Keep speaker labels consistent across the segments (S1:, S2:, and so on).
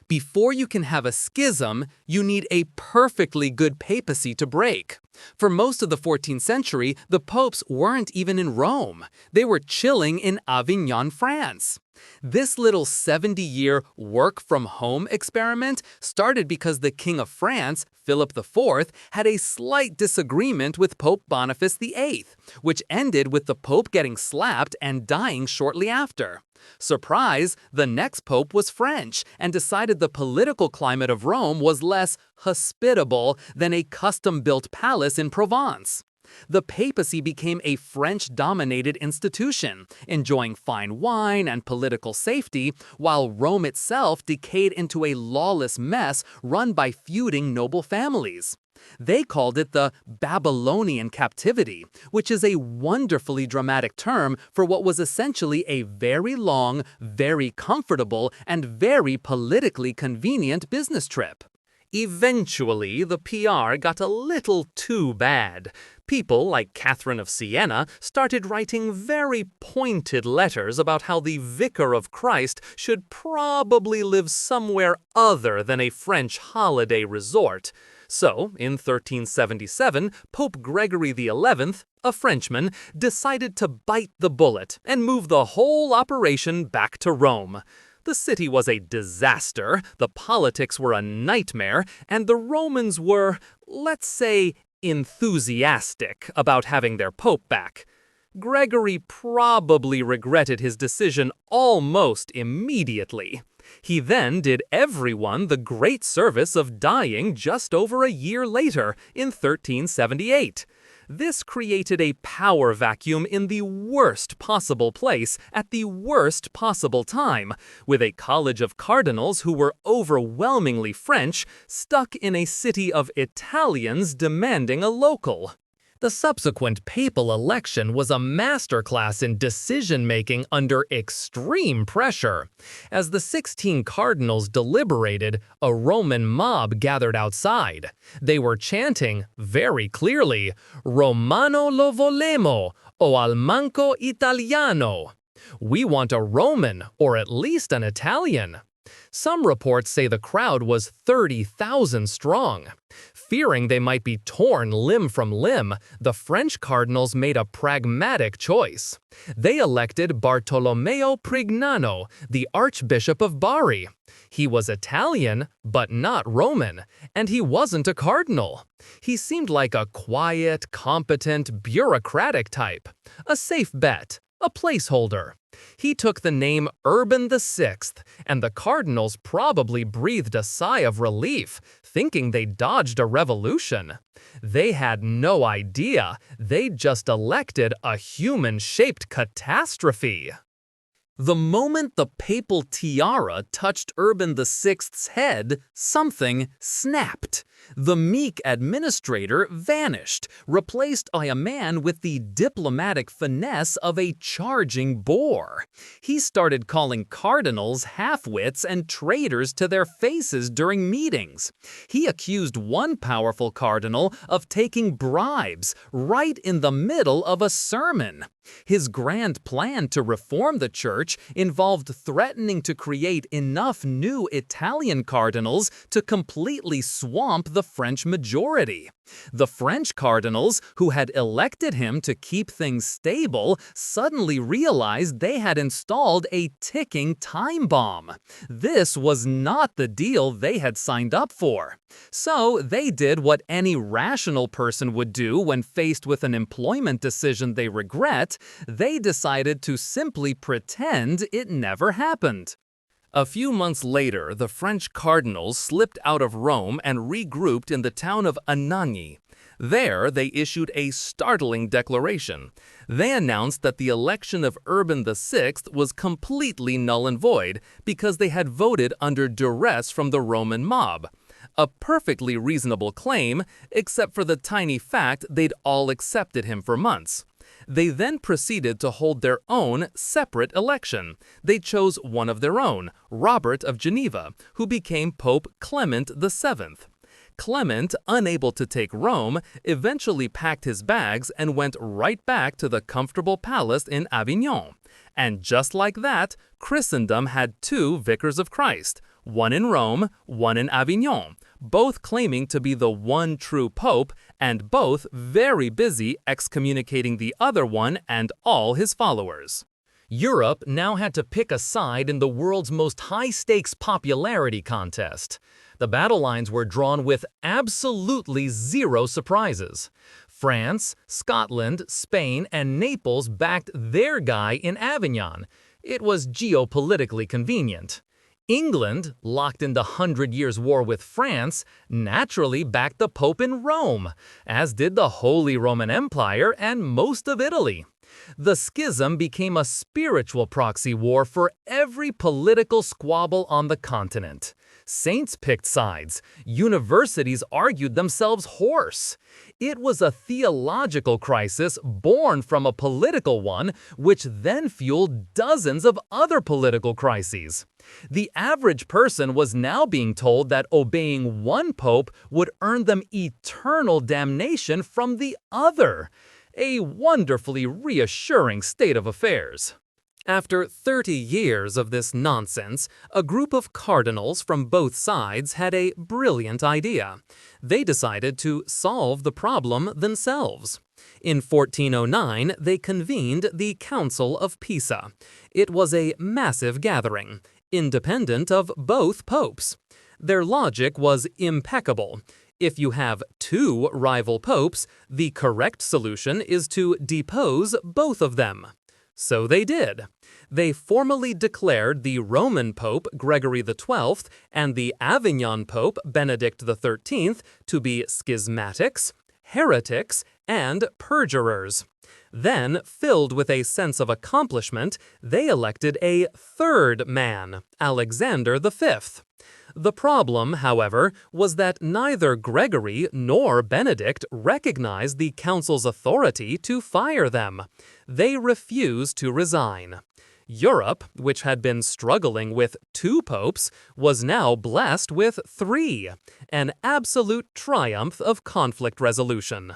S1: Before you can have a schism, you need a perfectly good papacy to break. For most of the 14th century, the popes weren't even in Rome. They were chilling in Avignon, France. This little 70-year work-from-home experiment started because the King of France, Philip IV, had a slight disagreement with Pope Boniface VIII, which ended with the Pope getting slapped and dying shortly after. Surprise, the next pope was French and decided the political climate of Rome was less hospitable than a custom-built palace in Provence. The papacy became a French-dominated institution, enjoying fine wine and political safety, while Rome itself decayed into a lawless mess run by feuding noble families. They called it the Babylonian captivity, which is a wonderfully dramatic term for what was essentially a very long, very comfortable, and very politically convenient business trip. Eventually, the PR got a little too bad. People like Catherine of Siena started writing very pointed letters about how the Vicar of Christ should probably live somewhere other than a French holiday resort. So, in 1377, Pope Gregory XI, a Frenchman, decided to bite the bullet and move the whole operation back to Rome. The city was a disaster, the politics were a nightmare, and the Romans were, let's say, enthusiastic about having their pope back. Gregory probably regretted his decision almost immediately. He then did everyone the great service of dying just over a year later, in 1378. This created a power vacuum in the worst possible place at the worst possible time, with a college of cardinals who were overwhelmingly French stuck in a city of Italians demanding a local. The subsequent papal election was a masterclass in decision-making under extreme pressure. As the 16 cardinals deliberated, a Roman mob gathered outside. They were chanting, very clearly, "Romano lo volemo, o al manco italiano." We want a Roman, or at least an Italian. Some reports say the crowd was 30,000 strong. Fearing they might be torn limb from limb, the French cardinals made a pragmatic choice. They elected Bartolomeo Prignano, the Archbishop of Bari. He was Italian, but not Roman, and he wasn't a cardinal. He seemed like a quiet, competent, bureaucratic type. A safe bet. A placeholder. He took the name Urban VI, and the cardinals probably breathed a sigh of relief, thinking they dodged a revolution. They had no idea they'd just elected a human-shaped catastrophe. The moment the papal tiara touched Urban VI's head, something snapped. The meek administrator vanished, replaced by a man with the diplomatic finesse of a charging boar. He started calling cardinals half-wits and traitors to their faces during meetings. He accused one powerful cardinal of taking bribes right in the middle of a sermon. His grand plan to reform the church involved threatening to create enough new Italian cardinals to completely swamp the French majority. The French cardinals, who had elected him to keep things stable, suddenly realized they had installed a ticking time bomb. This was not the deal they had signed up for. So they did what any rational person would do when faced with an employment decision they regret. They decided to simply pretend it never happened. A few months later, the French cardinals slipped out of Rome and regrouped in the town of Anagni. There, they issued a startling declaration. They announced that the election of Urban VI was completely null and void because they had voted under duress from the Roman mob. A perfectly reasonable claim, except for the tiny fact they'd all accepted him for months. They then proceeded to hold their own separate election. They chose one of their own, Robert of Geneva, who became Pope Clement VII. Clement, unable to take Rome, eventually packed his bags and went right back to the comfortable palace in Avignon. And just like that, Christendom had two Vicars of Christ, one in Rome, one in Avignon, both claiming to be the one true pope and both very busy excommunicating the other one and all his followers. Europe now had to pick a side in the world's most high-stakes popularity contest. The battle lines were drawn with absolutely zero surprises. France, Scotland, Spain, and Naples backed their guy in Avignon. It was geopolitically convenient. England, locked in the 100 Years' War with France, naturally backed the Pope in Rome, as did the Holy Roman Empire and most of Italy. The schism became a spiritual proxy war for every political squabble on the continent. Saints picked sides. Universities argued themselves hoarse. It was a theological crisis born from a political one, which then fueled dozens of other political crises. The average person was now being told that obeying one pope would earn them eternal damnation from the other. A wonderfully reassuring state of affairs. After 30 years of this nonsense, a group of cardinals from both sides had a brilliant idea. They decided to solve the problem themselves. In 1409, they convened the Council of Pisa. It was a massive gathering, independent of both popes. Their logic was impeccable. If you have two rival popes, the correct solution is to depose both of them. So they did. They formally declared the Roman Pope Gregory XII and the Avignon Pope Benedict XIII to be schismatics, heretics, and perjurers. Then, filled with a sense of accomplishment, they elected a third man, Alexander V. The problem, however, was that neither Gregory nor Benedict recognized the council's authority to fire them. They refused to resign. Europe, which had been struggling with two popes, was now blessed with three, an absolute triumph of conflict resolution.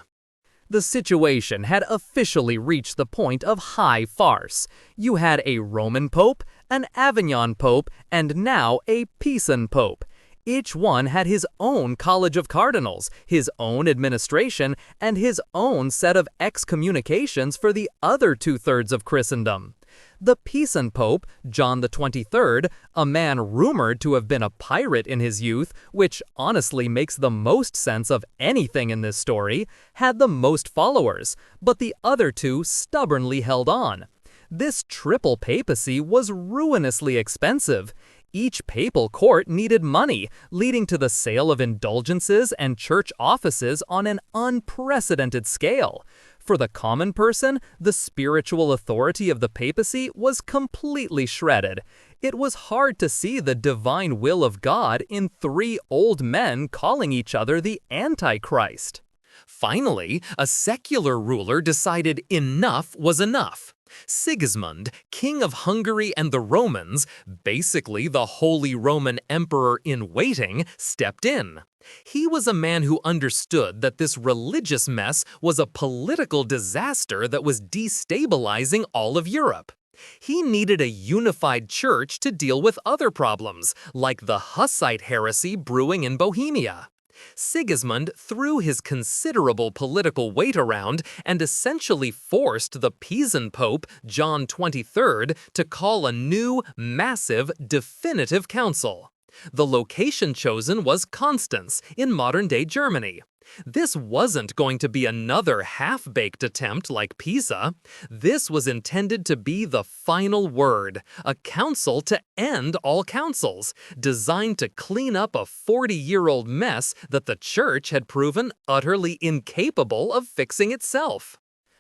S1: The situation had officially reached the point of high farce. You had a Roman pope, an Avignon pope, and now a Pisan pope. Each one had his own college of cardinals, his own administration, and his own set of excommunications for the other two-thirds of Christendom. The Pisan Pope, John XXIII, a man rumored to have been a pirate in his youth, which honestly makes the most sense of anything in this story, had the most followers, but the other two stubbornly held on. This triple papacy was ruinously expensive. Each papal court needed money, leading to the sale of indulgences and church offices on an unprecedented scale. For the common person, the spiritual authority of the papacy was completely shredded. It was hard to see the divine will of God in three old men calling each other the Antichrist. Finally, a secular ruler decided enough was enough. Sigismund, king of Hungary and the Romans, basically the Holy Roman Emperor-in-waiting, stepped in. He was a man who understood that this religious mess was a political disaster that was destabilizing all of Europe. He needed a unified church to deal with other problems, like the Hussite heresy brewing in Bohemia. Sigismund threw his considerable political weight around and essentially forced the Pisan Pope, John XXIII, to call a new, massive, definitive council. The location chosen was Constance, in modern-day Germany. This wasn't going to be another half-baked attempt like Pisa. This was intended to be the final word, a council to end all councils, designed to clean up a 40-year-old mess that the Church had proven utterly incapable of fixing itself.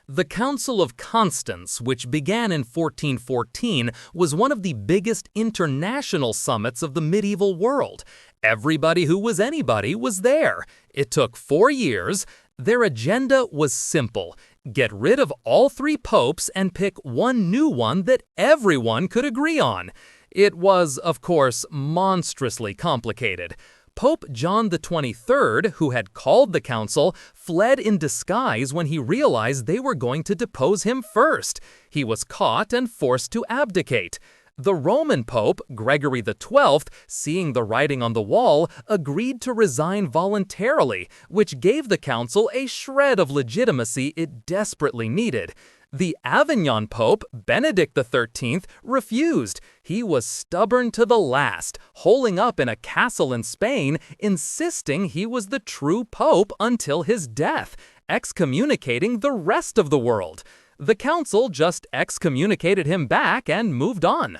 S1: The Council of Constance, which began in 1414, was one of the biggest international summits of the medieval world. Everybody who was anybody was there. It took 4 years. Their agenda was simple: get rid of all three popes and pick one new one that everyone could agree on. It was, of course, monstrously complicated. Pope John XXIII, who had called the council, fled in disguise when he realized they were going to depose him first. He was caught and forced to abdicate. The Roman Pope, Gregory XII, seeing the writing on the wall, agreed to resign voluntarily, which gave the council a shred of legitimacy it desperately needed. The Avignon Pope, Benedict XIII, refused. He was stubborn to the last, holing up in a castle in Spain, insisting he was the true pope until his death, excommunicating the rest of the world. The council just excommunicated him back and moved on.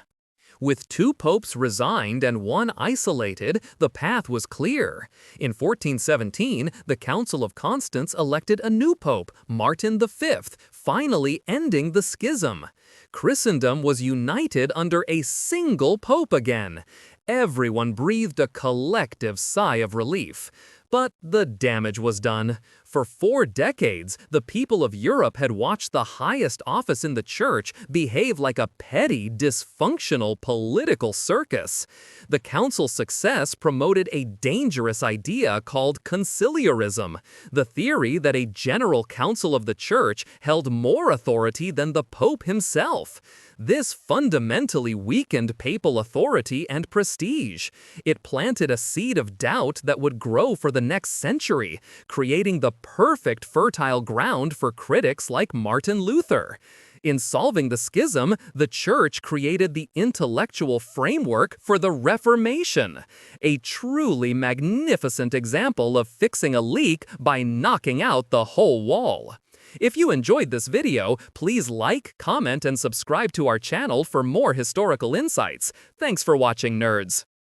S1: With 2 popes resigned and 1 isolated, the path was clear. In 1417, the Council of Constance elected a new pope, Martin V, finally ending the schism. Christendom was united under a single pope again. Everyone breathed a collective sigh of relief. But the damage was done. For 4 decades, the people of Europe had watched the highest office in the church behave like a petty, dysfunctional political circus. The council's success promoted a dangerous idea called conciliarism, the theory that a general council of the church held more authority than the pope himself. This fundamentally weakened papal authority and prestige. It planted a seed of doubt that would grow for the next century, creating the perfect fertile ground for critics like Martin Luther. In solving the schism, the Church created the intellectual framework for the Reformation, a truly magnificent example of fixing a leak by knocking out the whole wall. If you enjoyed this video, please like, comment, and subscribe to our channel for more historical insights. Thanks for watching, nerds!